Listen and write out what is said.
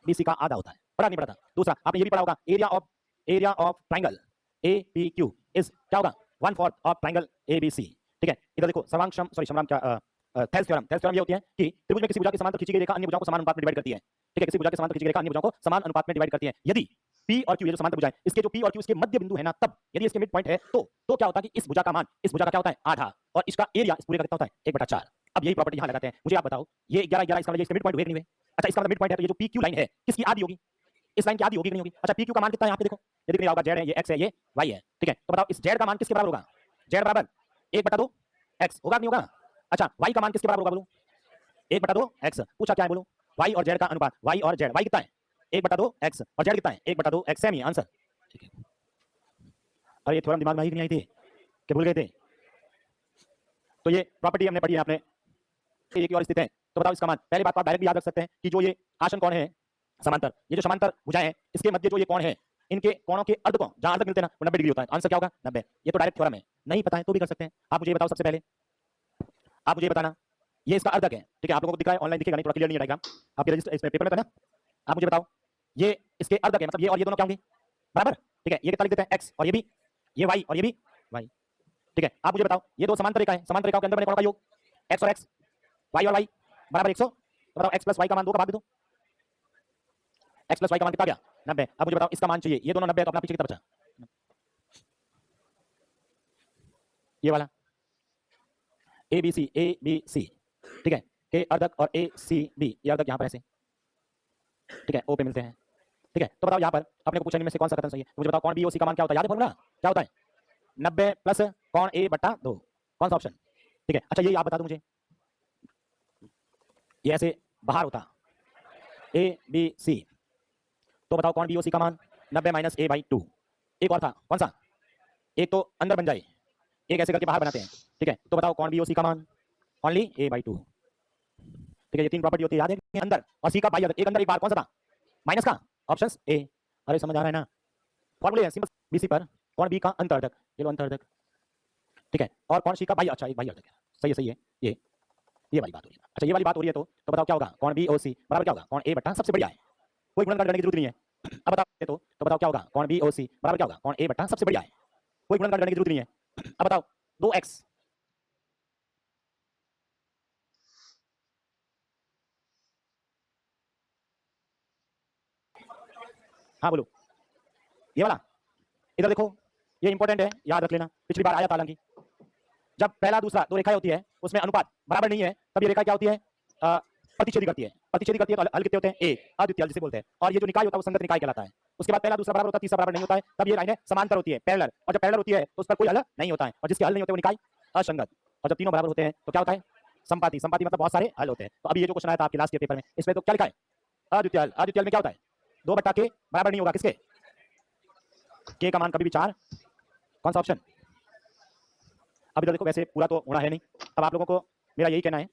BC का आधा होता है, पढ़ा नहीं पढ़ा था? दूसरा आपने ये भी पढ़ा होगा, area of triangle APQ is क्या होगा, 1/4 ऑफ ट्राइंगल ABC। ठीक है, इधर देखो सर्वांग समरांग क्या थेल्स थ्योरम ये होती है कि त्रिभुज में किसी भुजा के समांतर खींची गई रेखा अन्य भुजाओं को समान अनुपात में डिवाइड करती है। ठीक है, किसी भुजा के समांतर खींची गई रेखा अन्य भुजाओं को समान अनुपात में डिवाइड करती है। यदि P और Q ये जो समांतर भुजाएं, इसके जो P और Q इसके मध्य बिंदु है ना, तब यदि इसके मिड पॉइंट है तो क्या होता है कि इस भुजा का मान इस भुजा का क्या होता है, आधा, और इसका एरिया इस पूरे का कितना होता है, 1/4। अब यही प्रॉपर्टी यहां लगाते हैं। मुझे आप बताओ, ये 11 11 इसका मतलब इसके मिड पॉइंट हुए कि नहीं हुए? अच्छा, इसका मतलब मिड पॉइंट है तो ये जो PQ लाइन है किसकी आधी होगी, इस लाइन की आधी होगी कि नहीं होगी? अच्छा, PQ का मान कितना है यहाँ पे देखो, ये दिख नहीं रहा होगा, Z है, ये X है, ये Y है। ठीक है, तो बताओ इस Z का मान किसके बराबर होगा? Z बराबर 1/2 X होगा कि नहीं होगा? अच्छा, Y का मान किसके बराबर होगा बोलो? 1/2 X। पूछा क्या है बोलो? Y और Z का अनुपात, Y और Z, Y कितना है 1/2 X और Z कितना है 1/2 X। सेम ही आंसर। ठीक है, अरे ये थ्योरम दिमाग में आई कि नहीं आई थी कि भूल गए थे? तो ये प्रॉपर्टी हमने पढ़ी है आपने, ये की ओर स्थित है, तो बताओ इसका मान। पहली बात तो आप डायरेक्ट याद रख सकते हैं कि जो ये आसन कोण है समांतर, ये जो समांतर भुजाएं हैं इसके मध्य जो ये कोण है, इनके कोणों के अर्ध कोण जहां अर्ध मिलते हैं ना, वो 90 डिग्री होता है। आंसर क्या होगा? 90। ये तो डायरेक्ट थ्योरम है, नहीं पता है तो भी कर सकते हैं। आप मुझे बताओ, सबसे पहले आप मुझे बताना, ये इसका अर्धक है। ठीक है, आप लोगों को दिख रहा है, ऑनलाइन दिखेगा नहीं, थोड़ा क्लियर नहीं है डायग्राम, आपके रजिस्टर इसमें पेपर में था ना। आप मुझे बताओ, ये इसके अर्धक है, मतलब ये और ये दोनों क्या होंगे, बराबर। ठीक है, ये कितना लिख देते हैं X, और ये भी, ये Y और ये भी Y। ठीक है, आप मुझे बताओ, ये दो समांतर रेखा है, समांतर रेखाओं के अंदर बने कोणों का योग X और X, Y और Y बराबर 100। तो बताओ X प्लस Y का मान 2 का भाग दे दो, X प्लस Y का मान कितना गया, 90। अब मुझे बताओ इसका मान चाहिए, ये दोनों 90 है तो अपना पीछे कितना बचा, ये वाला ABC। ठीक है, के अर्धक और ACB, ये अर्धक यहाँ पर ऐसे, ठीक है, O पे मिलते हैं। ठीक है, तो बताओ यहाँ पर अपने को पूछा इनमें से कौन सा कथन सही है। मुझे बताओ कोण BOC का मान क्या होता है, याद है फॉर्मूला क्या होता है, 90 प्लस कोण A/2। कौन सा ऑप्शन? ठीक है, अच्छा ये आप बता दो मुझे, ये ऐसे बाहर होता ABC, तो बताओ कोण BOC का मान 90 माइनस A/2। एक और था, कौन सा? एक तो अंदर बन जाए, एक ऐसे करके बाहर बनाते हैं। ठीक है, तो बताओ कोण BOC का मान ओनली A/2। ठीक है, ये तीन प्रॉपर्टी होती है, याद है, अंदर और C का बाहर, एक अंदर एक बाहर, कौन सा था, माइनस का, ऑप्शंस A। अरे समझ आ रहा है ना, फॉर्मूले हैं सिंपल। BC पर कोण B का अंतर्र्धक, ये लो अंतर्र्धक। ठीक है, और कोण C का बाह्य, अच्छा एक बाह्य अर्धक है, सही है, ये वाली बात हो रही है। अच्छा, ये वाली बात हो रही है तो बताओ क्या होगा, कोण BOC बराबर क्या होगा, कोण A/, सबसे बढ़िया है, कोई गुणनखंड करने की जरूरत नहीं है। अब बताओ तो बताओ क्या होगा, कोण BOC बराबर क्या होगा, कोण A/, सबसे बढ़िया है, कोई गुणनखंड करने की जरूरत नहीं है। अब बताओ 2x, हाँ बोलो, ये वाला, इधर देखो, ये इंपॉर्टेंट है, याद रख लेना, पिछली बार आया था। हालांकि जब पहला दूसरा दो रेखाएं होती है उसमें अनुपात बराबर नहीं है, तब ये रेखा क्या होती है, प्रतिच्छेदी करती है। प्रतिच्छेदी करती है तो हल कितने होते हैं, एक, अद्वितीय जिसे बोलते हैं, और ये जो निकाय होता है वो संगत निकाय कहलाता है। उसके बाद पहला दूसरा बराबर होता है, तीसरा बराबर नहीं होता है, तब ये लाइनें समांतर होती है, पैरेलल, और जब पैरेलल होती है तो उस पर कोई हल नहीं होता है, और जिसके हल नहीं होते वो निकाय असंगत, और जब तीनों बराबर होते हैं तो क्या होता है, संपाती। संपाती मतलब बहुत सारे हल होते हैं। तो अभी ये जो क्वेश्चन आया था आपके लास्ट के पेपर में, इसमें तो क्या लिखा है, अद्वितीय हल। अद्वितीय हल में क्या होता है, 2/k बराबर नहीं होगा किसके, k का मान कभी भी 4। कौन सा ऑप्शन? अब इधर देखो, वैसे पूरा तो होना है नहीं, अब आप लोगों को मेरा यही कहना है